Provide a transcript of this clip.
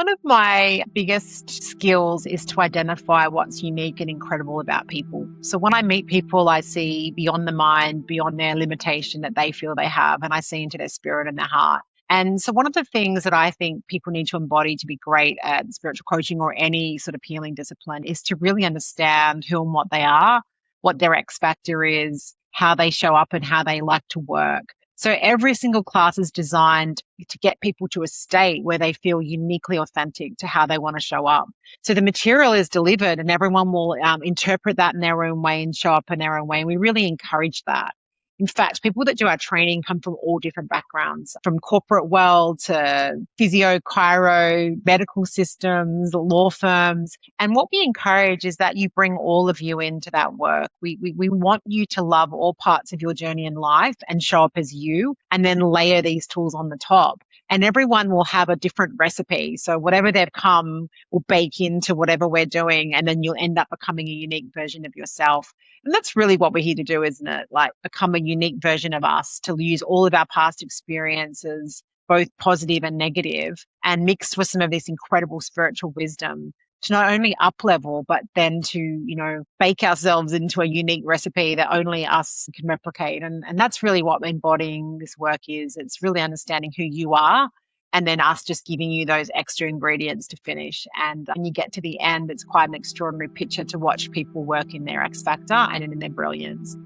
one of my biggest skills is to identify what's unique and incredible about people. So when I meet people, I see beyond the mind, beyond their limitation that they feel they have, and I see into their spirit and their heart. And so one of the things that I think people need to embody to be great at spiritual coaching or any sort of healing discipline is to really understand who and what they are, what their X factor is, how they show up and how they like to work. So every single class is designed to get people to a state where they feel uniquely authentic to how they want to show up. So the material is delivered and everyone will interpret that in their own way and show up in their own way. And we really encourage that. In fact, people that do our training come from all different backgrounds, from corporate world to physio, chiro, medical systems, law firms. And what we encourage is that you bring all of you into that work. We want you to love all parts of your journey in life and show up as you, and then layer these tools on the top. And everyone will have a different recipe. So whatever they've come will bake into whatever we're doing, and then you'll end up becoming a unique version of yourself. And that's really what we're here to do, isn't it? Like become a unique version of us, to use all of our past experiences, both positive and negative, and mixed with some of this incredible spiritual wisdom to not only up level, but then to, bake ourselves into a unique recipe that only us can replicate. And that's really what embodying this work is. It's really understanding who you are and then us just giving you those extra ingredients to finish. And when you get to the end, it's quite an extraordinary picture to watch people work in their X factor and in their brilliance.